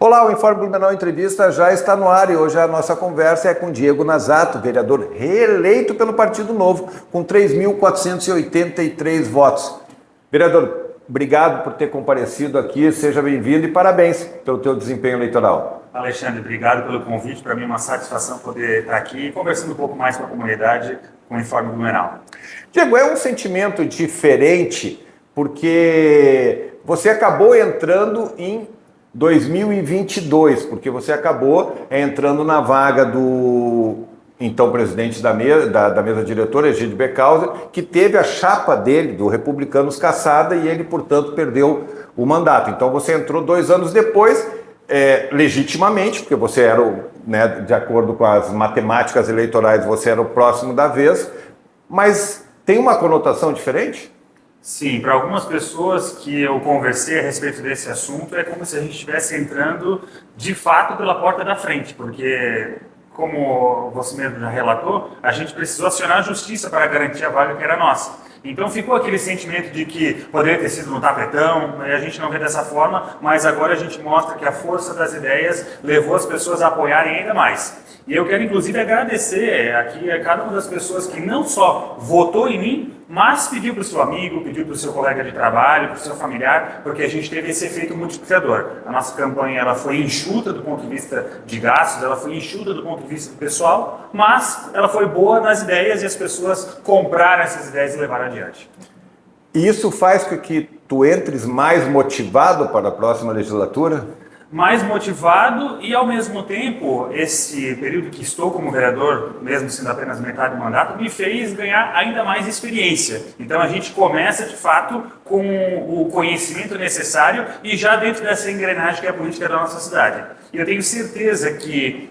Olá, o Informe Blumenau Entrevista já está no ar e hoje a nossa conversa é com Diego Nasato, vereador reeleito pelo Partido Novo, com 3.483 votos. Vereador, obrigado por ter comparecido aqui, seja bem-vindo e parabéns pelo teu desempenho eleitoral. Alexandre, obrigado pelo convite, para mim é uma satisfação poder estar aqui conversando um pouco mais com a comunidade com o Informe Blumenau. Diego, é um sentimento diferente porque você acabou entrando em 2022, porque você acabou entrando na vaga do então presidente da mesa diretora, Egídio Beckhauser, que teve a chapa dele, do Republicanos, cassada, e ele, portanto, perdeu o mandato. Então você entrou 2 anos depois, legitimamente, porque você era, de acordo com as matemáticas eleitorais, você era o próximo da vez, mas tem uma conotação diferente? Sim, para algumas pessoas que eu conversei a respeito desse assunto, é como se a gente estivesse entrando de fato pela porta da frente, porque, como você mesmo já relatou, a gente precisou acionar a justiça para garantir a vaga que era nossa. Então ficou aquele sentimento de que poderia ter sido no tapetão, e a gente não vê dessa forma, mas agora a gente mostra que a força das ideias levou as pessoas a apoiarem ainda mais. E eu quero inclusive agradecer aqui a cada uma das pessoas que não só votou em mim, mas pediu para o seu amigo, pediu para o seu colega de trabalho, para o seu familiar, porque a gente teve esse efeito multiplicador. A nossa campanha ela foi enxuta do ponto de vista de gastos, ela foi enxuta do ponto de vista do pessoal, mas ela foi boa nas ideias e as pessoas compraram essas ideias e levaram adiante. E isso faz com que tu entres mais motivado para a próxima legislatura? Mais motivado e, ao mesmo tempo, esse período que estou como vereador, mesmo sendo apenas metade do mandato, me fez ganhar ainda mais experiência. Então a gente começa, de fato, com o conhecimento necessário e já dentro dessa engrenagem que é a política da nossa cidade. E eu tenho certeza que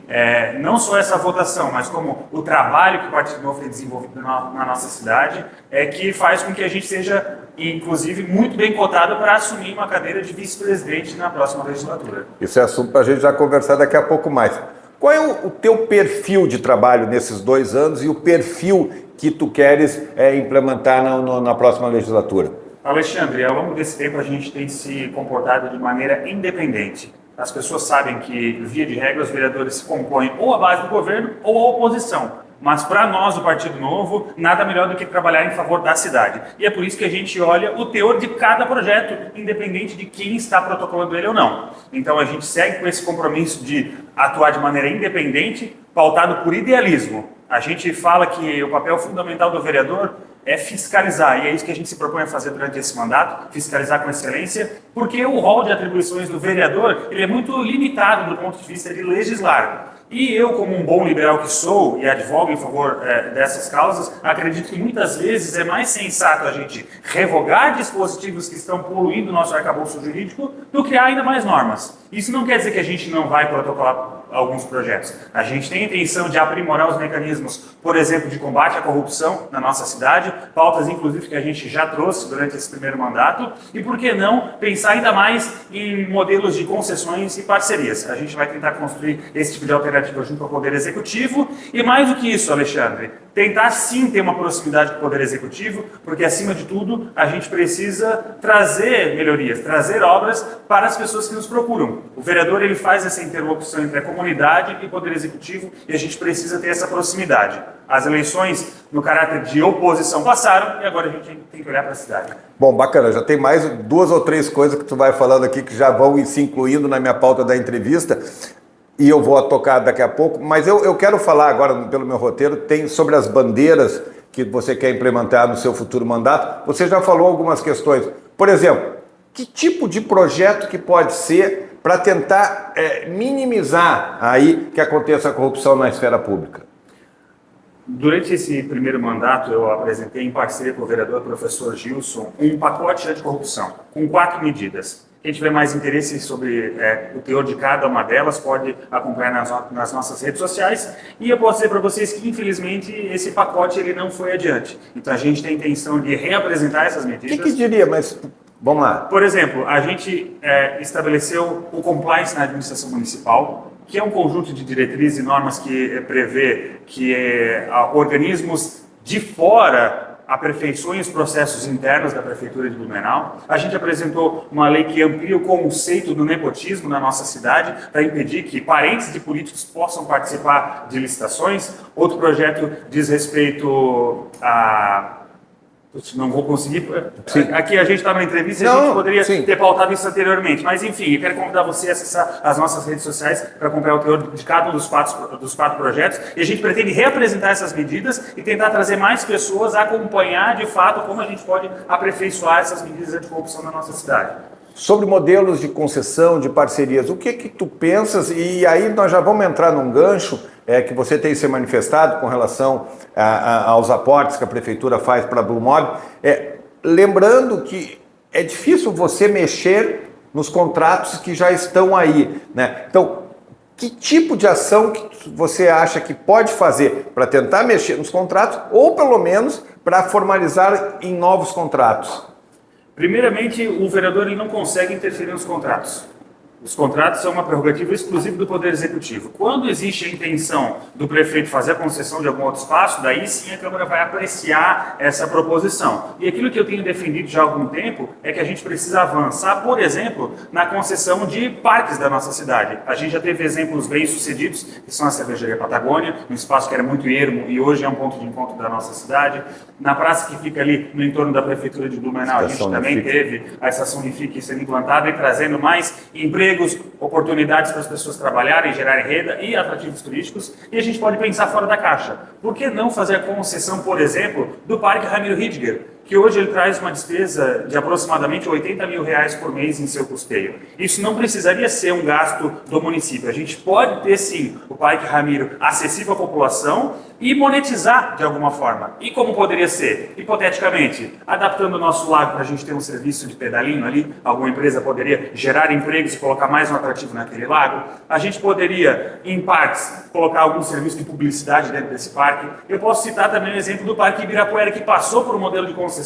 não só essa votação, mas como o trabalho que o Partido Novo tem desenvolvido na nossa cidade, é que faz com que a gente seja, inclusive, muito bem cotado para assumir uma cadeira de vice-presidente na próxima legislatura. Isso é assunto para a gente já conversar daqui a pouco mais. Qual é o teu perfil de trabalho nesses 2 anos e o perfil que tu queres implementar na próxima legislatura? Alexandre, ao longo desse tempo a gente tem se comportado de maneira independente. As pessoas sabem que, via de regra, os vereadores se compõem ou à base do governo ou à oposição. Mas para nós, do Partido Novo, nada melhor do que trabalhar em favor da cidade. E é por isso que a gente olha o teor de cada projeto, independente de quem está protocolando ele ou não. Então a gente segue com esse compromisso de atuar de maneira independente, pautado por idealismo. A gente fala que o papel fundamental do vereador é fiscalizar, e é isso que a gente se propõe a fazer durante esse mandato, fiscalizar com excelência, porque o rol de atribuições do vereador ele é muito limitado do ponto de vista de legislar. E eu, como um bom liberal que sou e advogo em favor dessas causas, acredito que muitas vezes é mais sensato a gente revogar dispositivos que estão poluindo o nosso arcabouço jurídico do que criar ainda mais normas. Isso não quer dizer que a gente não vai protocolar alguns projetos. A gente tem a intenção de aprimorar os mecanismos, por exemplo, de combate à corrupção na nossa cidade, pautas inclusive que a gente já trouxe durante esse primeiro mandato, e por que não pensar ainda mais em modelos de concessões e parcerias. A gente vai tentar construir esse tipo de alternativa junto ao Poder Executivo, e mais do que isso, Alexandre, tentar sim ter uma proximidade com o Poder Executivo, porque acima de tudo a gente precisa trazer melhorias, trazer obras para as pessoas que nos procuram. O vereador ele faz essa interlocução entre a comunidade e o Poder Executivo e a gente precisa ter essa proximidade. As eleições no caráter de oposição passaram e agora a gente tem que olhar para a cidade. Bom, bacana, já tem mais 2 ou 3 coisas que tu vai falando aqui que já vão se incluindo na minha pauta da entrevista. E eu vou tocar daqui a pouco, mas eu quero falar agora, pelo meu roteiro, tem sobre as bandeiras que você quer implementar no seu futuro mandato. Você já falou algumas questões. Por exemplo, que tipo de projeto que pode ser para tentar minimizar aí que aconteça a corrupção na esfera pública? Durante esse primeiro mandato, eu apresentei em parceria com o vereador professor Gilson um pacote anticorrupção, com 4 medidas. Quem tiver mais interesse sobre o teor de cada uma delas pode acompanhar nas nossas redes sociais. E eu posso dizer para vocês que, infelizmente, esse pacote ele não foi adiante. Então, a gente tem a intenção de reapresentar essas medidas. O que diria, mas vamos lá. Por exemplo, a gente estabeleceu o compliance na administração municipal, que é um conjunto de diretrizes e normas que prevê que organismos de fora aperfeiçoem os processos internos da Prefeitura de Blumenau. A gente apresentou uma lei que amplia o conceito do nepotismo na nossa cidade para impedir que parentes de políticos possam participar de licitações. Outro projeto diz respeito a... Não vou conseguir. Sim. Aqui a gente está numa entrevista e a gente poderia ter pautado isso anteriormente. Mas, enfim, eu quero convidar você a acessar as nossas redes sociais para acompanhar o teor de cada um dos quatro projetos. E a gente pretende reapresentar essas medidas e tentar trazer mais pessoas a acompanhar, de fato, como a gente pode aperfeiçoar essas medidas anticorrupção na nossa cidade. Sobre modelos de concessão, de parcerias, o que tu pensas? E aí nós já vamos entrar num gancho que você tem se manifestado com relação aos aportes que a Prefeitura faz para a BluMob. Lembrando que é difícil você mexer nos contratos que já estão aí, né? Então, que tipo de ação que você acha que pode fazer para tentar mexer nos contratos ou, pelo menos, para formalizar em novos contratos? Primeiramente, o vereador ele não consegue interferir nos contratos. Os contratos são uma prerrogativa exclusiva do Poder Executivo. Quando existe a intenção do prefeito fazer a concessão de algum outro espaço, daí sim a Câmara vai apreciar essa proposição. E aquilo que eu tenho defendido já há algum tempo é que a gente precisa avançar, por exemplo, na concessão de parques da nossa cidade. A gente já teve exemplos bem-sucedidos, que são a Cervejaria Patagônia, um espaço que era muito ermo e hoje é um ponto de encontro da nossa cidade. Na praça que fica ali no entorno da Prefeitura de Blumenau, a gente também teve a estação de FIC sendo implantada e trazendo mais empregos, oportunidades para as pessoas trabalharem, gerarem renda e atrativos turísticos, e a gente pode pensar fora da caixa. Por que não fazer a concessão, por exemplo, do Parque Ramiro Ridger, que hoje ele traz uma despesa de aproximadamente R$80 mil por mês em seu custeio. Isso não precisaria ser um gasto do município. A gente pode ter, sim, o Parque Ramiro acessível à população e monetizar de alguma forma. E como poderia ser? Hipoteticamente, adaptando o nosso lago para a gente ter um serviço de pedalinho ali, alguma empresa poderia gerar empregos e colocar mais um atrativo naquele lago. A gente poderia, em partes, colocar algum serviço de publicidade dentro desse parque. Eu posso citar também o exemplo do Parque Ibirapuera, que passou por um modelo de concessão,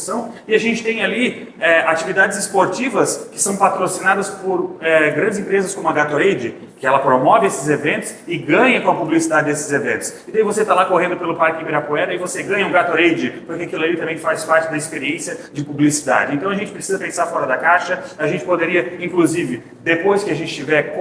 e a gente tem ali atividades esportivas que são patrocinadas por grandes empresas como a Gatorade, que ela promove esses eventos e ganha com a publicidade desses eventos. E daí você está lá correndo pelo Parque Ibirapuera e você ganha um Gatorade, porque aquilo ali também faz parte da experiência de publicidade. Então a gente precisa pensar fora da caixa. A gente poderia, inclusive, depois que a gente tiver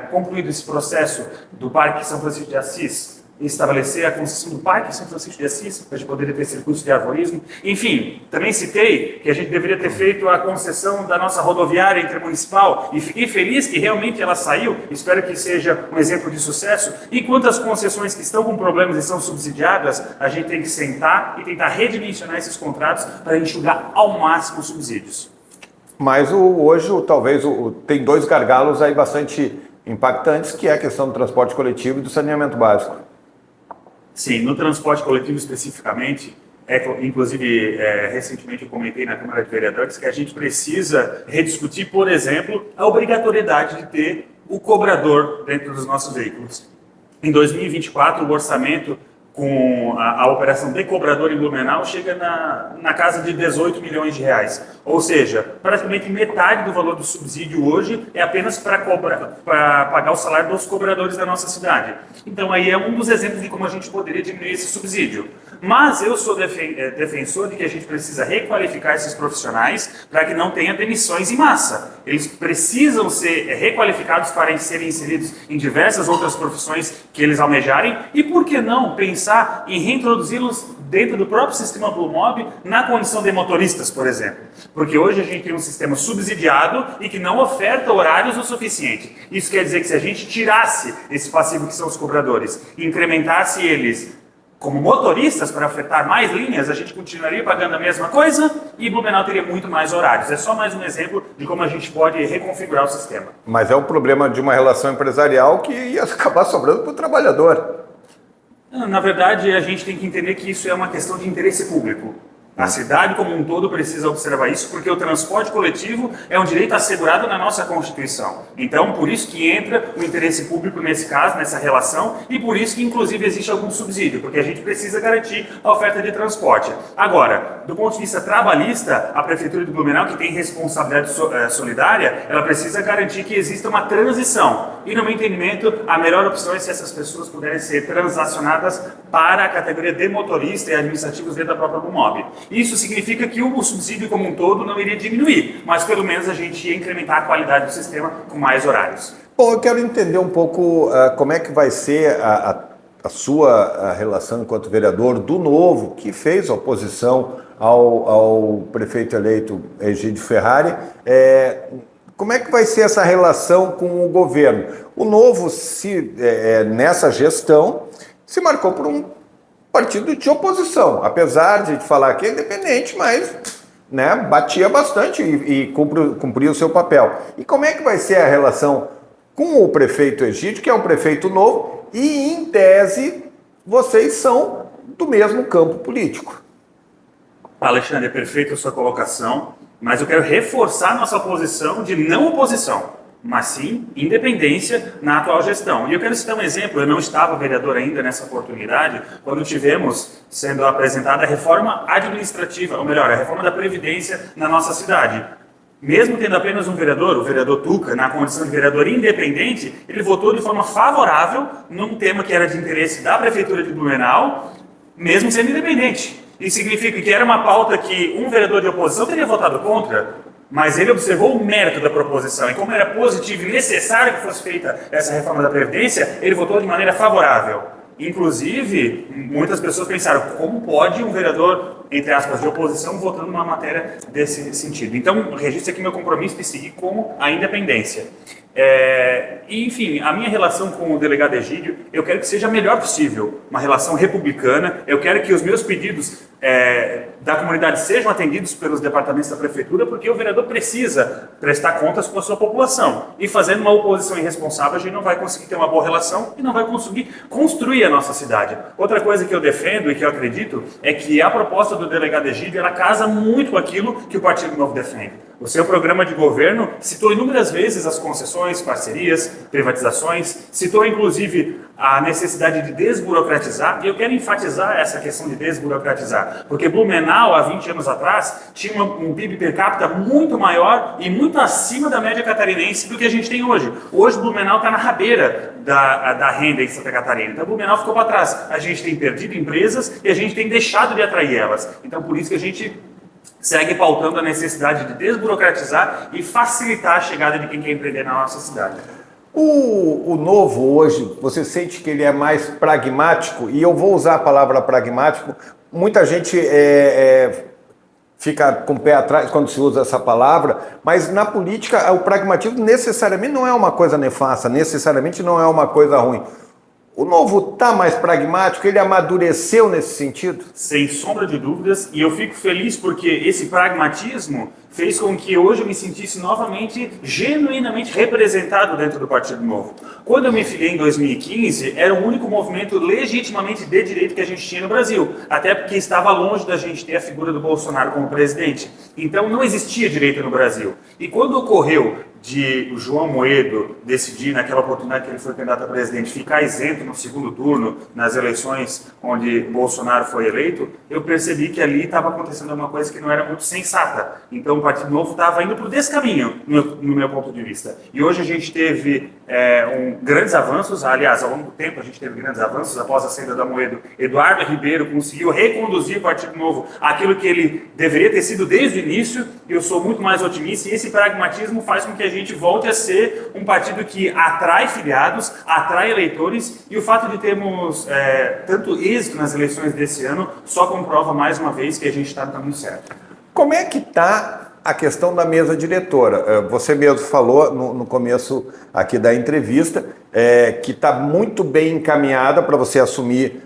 concluído esse processo do Parque São Francisco de Assis, estabelecer a concessão do Parque São Francisco de Assis, para a gente poder ter circuitos de arvorismo. Enfim, também citei que a gente deveria ter feito a concessão da nossa rodoviária intermunicipal e fiquei feliz que realmente ela saiu, espero que seja um exemplo de sucesso. E quanto às concessões que estão com problemas e são subsidiadas, a gente tem que sentar e tentar redimensionar esses contratos para enxugar ao máximo os subsídios. Mas hoje, talvez, tem dois gargalos aí bastante impactantes, que é a questão do transporte coletivo e do saneamento básico. Sim, no transporte coletivo especificamente, inclusive recentemente eu comentei na Câmara de Vereadores que a gente precisa rediscutir, por exemplo, a obrigatoriedade de ter o cobrador dentro dos nossos veículos. Em 2024, o orçamento com a operação de cobrador em Blumenau chega na casa de 18 milhões de reais. Ou seja, praticamente metade do valor do subsídio hoje é apenas para pagar o salário dos cobradores da nossa cidade. Então aí é um dos exemplos de como a gente poderia diminuir esse subsídio. Mas eu sou defensor de que a gente precisa requalificar esses profissionais para que não tenha demissões em massa. Eles precisam ser requalificados para serem inseridos em diversas outras profissões que eles almejarem e, por que não, pensar em reintroduzi-los dentro do próprio sistema BluMob na condição de motoristas, por exemplo. Porque hoje a gente tem um sistema subsidiado e que não oferta horários o suficiente. Isso quer dizer que se a gente tirasse esse passivo que são os cobradores e incrementasse eles como motoristas para afetar mais linhas, a gente continuaria pagando a mesma coisa e Blumenau teria muito mais horários. É só mais um exemplo de como a gente pode reconfigurar o sistema. Mas é um problema de uma relação empresarial que ia acabar sobrando para o trabalhador. Na verdade, a gente tem que entender que isso é uma questão de interesse público. A cidade como um todo precisa observar isso, porque o transporte coletivo é um direito assegurado na nossa Constituição. Então, por isso que entra o interesse público nesse caso, nessa relação, e por isso que, inclusive, existe algum subsídio, porque a gente precisa garantir a oferta de transporte. Agora, do ponto de vista trabalhista, a Prefeitura de Blumenau, que tem responsabilidade solidária, ela precisa garantir que exista uma transição. E, no meu entendimento, a melhor opção é se essas pessoas puderem ser transacionadas para a categoria de motorista e administrativos dentro da própria BluMob. Isso significa que o subsídio como um todo não iria diminuir, mas pelo menos a gente ia incrementar a qualidade do sistema com mais horários. Bom, eu quero entender um pouco como é que vai ser a sua relação enquanto vereador do Novo, que fez oposição ao prefeito eleito Egídio Ferrari. Como é que vai ser essa relação com o governo? O Novo, nessa gestão, se marcou por um partido de oposição, apesar de falar que é independente, mas né, batia bastante e cumpria o seu papel. E como é que vai ser a relação com o prefeito Egídio, que é um prefeito novo, e em tese vocês são do mesmo campo político? Alexandre, é perfeita a sua colocação, mas eu quero reforçar nossa posição de não oposição, mas sim independência na atual gestão. E eu quero citar um exemplo, eu não estava vereador ainda nessa oportunidade, quando tivemos sendo apresentada a reforma administrativa, ou melhor, a reforma da Previdência na nossa cidade. Mesmo tendo apenas um vereador, o vereador Tuca, na condição de vereador independente, ele votou de forma favorável num tema que era de interesse da Prefeitura de Blumenau, mesmo sendo independente. Isso significa que era uma pauta que um vereador de oposição teria votado contra, mas ele observou o mérito da proposição. E como era positivo e necessário que fosse feita essa reforma da Previdência, ele votou de maneira favorável. Inclusive, muitas pessoas pensaram, como pode um vereador, entre aspas, de oposição, votando numa matéria desse sentido? Então, registro aqui meu compromisso de seguir com a independência. Enfim, a minha relação com o delegado Egídio, eu quero que seja a melhor possível, uma relação republicana. Eu quero que os meus pedidos da comunidade sejam atendidos pelos departamentos da prefeitura, porque o vereador precisa prestar contas com a sua população. E fazendo uma oposição irresponsável, a gente não vai conseguir ter uma boa relação e não vai conseguir construir a nossa cidade. Outra coisa que eu defendo e que eu acredito é que a proposta do delegado Egídio, ela casa muito com aquilo que o Partido Novo defende. O seu programa de governo citou inúmeras vezes as concessões, parcerias, privatizações, citou inclusive a necessidade de desburocratizar, e eu quero enfatizar essa questão de desburocratizar, porque Blumenau, há 20 anos atrás, tinha um PIB per capita muito maior e muito acima da média catarinense do que a gente tem hoje. Hoje Blumenau está na rabeira da renda em Santa Catarina, então Blumenau ficou para trás. A gente tem perdido empresas e a gente tem deixado de atrair elas, então por isso que a gente segue pautando a necessidade de desburocratizar e facilitar a chegada de quem quer empreender na nossa cidade. O Novo hoje, você sente que ele é mais pragmático? E eu vou usar a palavra pragmático. Muita gente fica com o pé atrás quando se usa essa palavra, mas na política o pragmatismo necessariamente não é uma coisa nefasta, necessariamente não é uma coisa ruim. O Novo está mais pragmático? Ele amadureceu nesse sentido? Sem sombra de dúvidas, e eu fico feliz porque esse pragmatismo fez com que hoje eu me sentisse novamente genuinamente representado dentro do Partido Novo. Quando eu me filiei em 2015, era o único movimento legitimamente de direita que a gente tinha no Brasil, até porque estava longe da gente ter a figura do Bolsonaro como presidente. Então não existia direita no Brasil. E quando ocorreu de o João Moedo decidir, naquela oportunidade que ele foi candidato a presidente, ficar isento no segundo turno, nas eleições onde Bolsonaro foi eleito, eu percebi que ali estava acontecendo uma coisa que não era muito sensata. Então o Partido Novo estava indo para o descaminho, no meu ponto de vista. E hoje a gente teve grandes avanços, aliás, ao longo do tempo a gente teve grandes avanços. Após a saída da Moedo, Eduardo Ribeiro conseguiu reconduzir o Partido Novo àquilo que ele deveria ter sido desde o início. Eu sou muito mais otimista e esse pragmatismo faz com que a gente volte a ser um partido que atrai filiados, atrai eleitores, e o fato de termos tanto êxito nas eleições desse ano só comprova mais uma vez que a gente está no caminho certo. Como é que está a questão da mesa diretora? Você mesmo falou no começo aqui da entrevista que está muito bem encaminhada para você assumir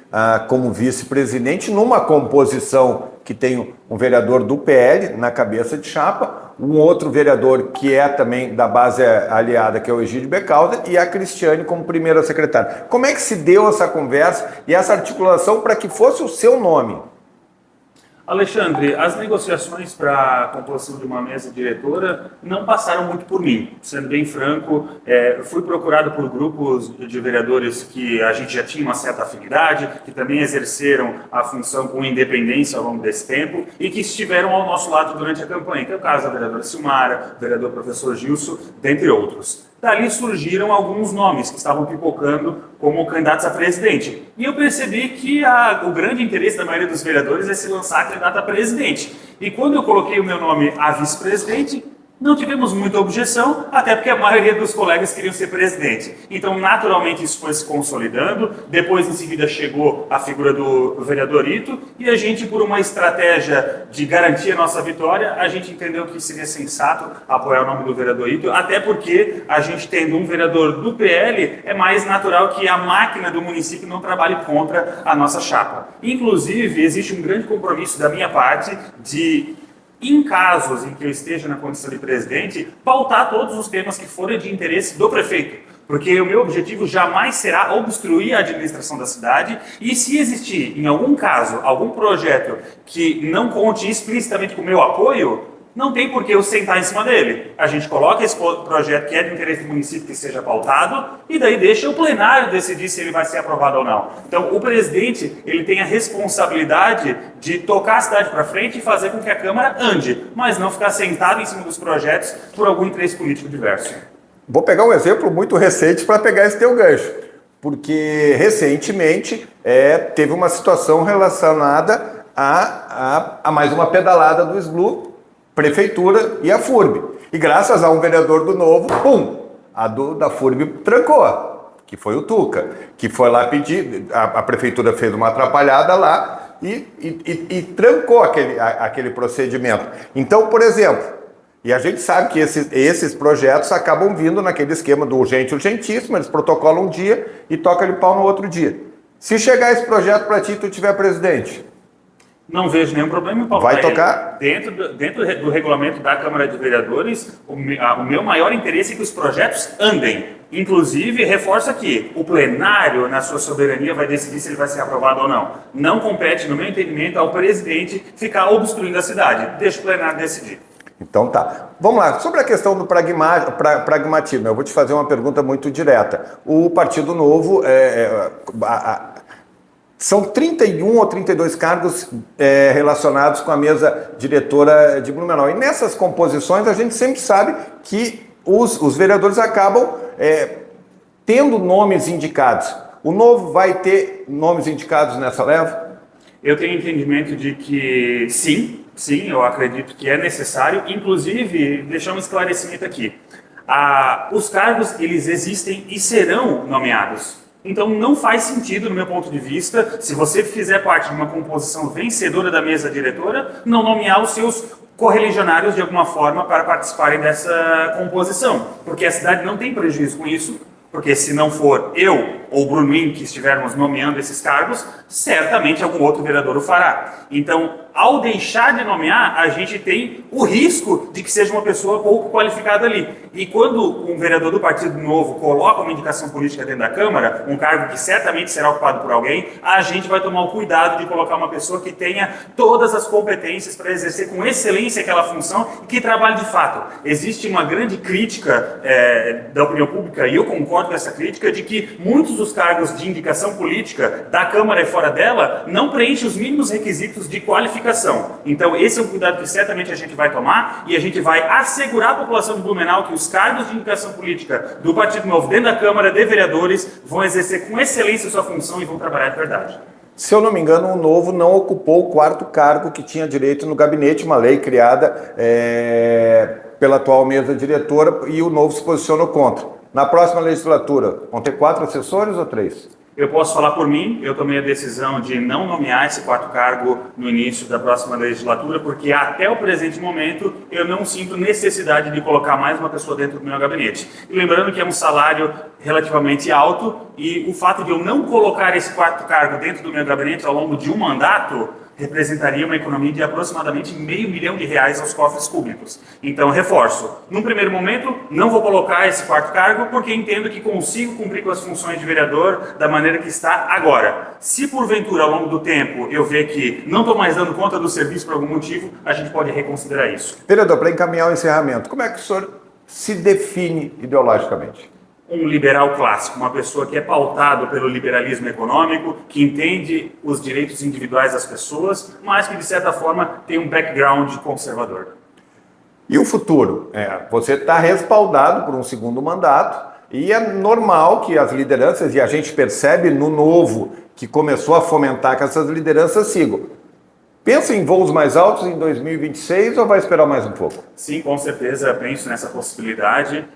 como vice-presidente numa composição que tem um vereador do PL na cabeça de chapa, um outro vereador que é também da base aliada, que é o Egídio Becalda, e a Cristiane como primeira secretária. Como é que se deu essa conversa e essa articulação para que fosse o seu nome? Alexandre, as negociações para a composição de uma mesa diretora não passaram muito por mim. Sendo bem franco, fui procurado por grupos de vereadores que a gente já tinha uma certa afinidade, que também exerceram a função com independência ao longo desse tempo e que estiveram ao nosso lado durante a campanha. Que é o caso da vereadora Silmara, vereador professor Gilson, dentre outros. Dali surgiram alguns nomes que estavam pipocando como candidatos a presidente. E eu percebi que o grande interesse da maioria dos vereadores é se lançar candidato a presidente. E quando eu coloquei o meu nome a vice-presidente, não tivemos muita objeção, até porque a maioria dos colegas queriam ser presidente. Então, naturalmente, isso foi se consolidando. Depois, em seguida, chegou a figura do vereador Ito. E a gente, por uma estratégia de garantir a nossa vitória, a gente entendeu que seria sensato apoiar o nome do vereador Ito. Até porque a gente tendo um vereador do PL, é mais natural que a máquina do município não trabalhe contra a nossa chapa. Inclusive, existe um grande compromisso da minha parte de, em casos em que eu esteja na condição de presidente, pautar todos os temas que forem de interesse do prefeito. Porque o meu objetivo jamais será obstruir a administração da cidade e se existir, em algum caso, algum projeto que não conte explicitamente com o meu apoio, não tem por que eu sentar em cima dele. A gente coloca esse projeto que é de interesse do município que seja pautado e daí deixa o plenário decidir se ele vai ser aprovado ou não. Então, o presidente, ele tem a responsabilidade de tocar a cidade para frente e fazer com que a Câmara ande, mas não ficar sentado em cima dos projetos por algum interesse político diverso. Vou pegar um exemplo muito recente para pegar esse teu gancho, porque recentemente teve uma situação relacionada a mais uma pedalada do SBLU, Prefeitura e a FURB. E graças a um vereador do Novo, da FURB trancou, que foi o Tuca, que foi lá pedir, a Prefeitura fez uma atrapalhada lá e trancou aquele procedimento. Então, por exemplo, e a gente sabe que esses projetos acabam vindo naquele esquema do urgente, urgentíssimo, eles protocolam um dia e tocam de pau no outro dia. Se chegar esse projeto para ti e tu tiver presidente, não vejo nenhum problema em pautar. Vai tocar? Dentro do regulamento da Câmara de Vereadores, o meu maior interesse é que os projetos andem. Inclusive, reforço aqui, o plenário, na sua soberania, vai decidir se ele vai ser aprovado ou não. Não compete, no meu entendimento, ao presidente ficar obstruindo a cidade. Deixa o plenário decidir. Então tá. Vamos lá. Sobre a questão do pragmatismo, eu vou te fazer uma pergunta muito direta. O Partido Novo são 31 ou 32 cargos relacionados com a mesa diretora de Blumenau. E nessas composições a gente sempre sabe que os vereadores acabam tendo nomes indicados. O Novo vai ter nomes indicados nessa leva? Eu tenho entendimento de que sim, eu acredito que é necessário. Inclusive, deixar um esclarecimento aqui. Os cargos, eles existem e serão nomeados. Então não faz sentido, no meu ponto de vista, se você fizer parte de uma composição vencedora da mesa diretora, não nomear os seus correligionários de alguma forma para participarem dessa composição. Porque a cidade não tem prejuízo com isso, porque se não for eu ou o Bruno que estivermos nomeando esses cargos, certamente algum outro vereador o fará. Então, ao deixar de nomear, a gente tem o risco de que seja uma pessoa pouco qualificada ali. E quando um vereador do Partido Novo coloca uma indicação política dentro da Câmara, um cargo que certamente será ocupado por alguém, a gente vai tomar o cuidado de colocar uma pessoa que tenha todas as competências para exercer com excelência aquela função e que trabalhe de fato. Existe uma grande crítica da opinião pública, e eu concordo com essa crítica, de que muitos dos cargos de indicação política da Câmara e fora dela não preenchem os mínimos requisitos de qualificação. Então esse é um cuidado que certamente a gente vai tomar e a gente vai assegurar à população de Blumenau que os cargos de indicação política do Partido Novo dentro da Câmara de Vereadores vão exercer com excelência sua função e vão trabalhar de verdade. Se eu não me engano, o Novo não ocupou o quarto cargo que tinha direito no gabinete, uma lei criada pela atual mesa diretora, e o Novo se posicionou contra. Na próxima legislatura, vão ter 4 assessores ou 3? Eu posso falar por mim, eu tomei a decisão de não nomear esse quarto cargo no início da próxima legislatura, porque até o presente momento eu não sinto necessidade de colocar mais uma pessoa dentro do meu gabinete. E lembrando que é um salário relativamente alto e o fato de eu não colocar esse quarto cargo dentro do meu gabinete ao longo de um mandato representaria uma economia de aproximadamente R$500 milhão aos cofres públicos. Então, reforço, num primeiro momento, não vou colocar esse quarto cargo porque entendo que consigo cumprir com as funções de vereador da maneira que está agora. Se porventura, ao longo do tempo, eu ver que não estou mais dando conta do serviço por algum motivo, a gente pode reconsiderar isso. Vereador, para encaminhar o encerramento, como é que o senhor se define ideologicamente? Um liberal clássico, uma pessoa que é pautado pelo liberalismo econômico, que entende os direitos individuais das pessoas, mas que, de certa forma, tem um background conservador. E o futuro? Você está respaldado por um segundo mandato e é normal que as lideranças, e a gente percebe no novo que começou a fomentar que essas lideranças sigam. Pensa em voos mais altos em 2026 ou vai esperar mais um pouco? Sim, com certeza penso nessa possibilidade.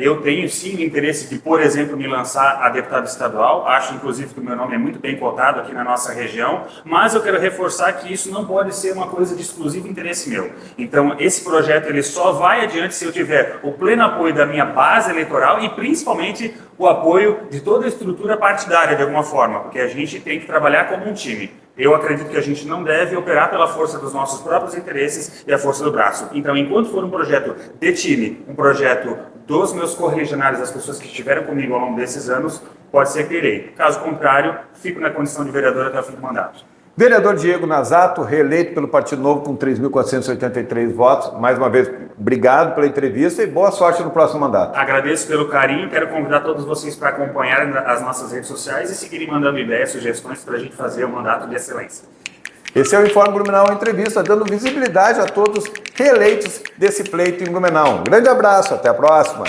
Eu tenho sim o interesse de, por exemplo, me lançar a deputado estadual. Acho, inclusive, que o meu nome é muito bem cotado aqui na nossa região, mas eu quero reforçar que isso não pode ser uma coisa de exclusivo interesse meu. Então, esse projeto ele só vai adiante se eu tiver o pleno apoio da minha base eleitoral e, principalmente, o apoio de toda a estrutura partidária, de alguma forma, porque a gente tem que trabalhar como um time. Eu acredito que a gente não deve operar pela força dos nossos próprios interesses e a força do braço. Então, enquanto for um projeto de time, um projeto dos meus correligionários, as pessoas que estiveram comigo ao longo desses anos, pode ser que irei. Caso contrário, fico na condição de vereador até o fim do mandato. Vereador Diego Nasato, reeleito pelo Partido Novo com 3.483 votos. Mais uma vez, obrigado pela entrevista e boa sorte no próximo mandato. Agradeço pelo carinho, quero convidar todos vocês para acompanharem as nossas redes sociais e seguirem mandando ideias, sugestões para a gente fazer um mandato de excelência. Esse é o Informe Blumenau Entrevista, dando visibilidade a todos reeleitos desse pleito em Blumenau. Um grande abraço, até a próxima.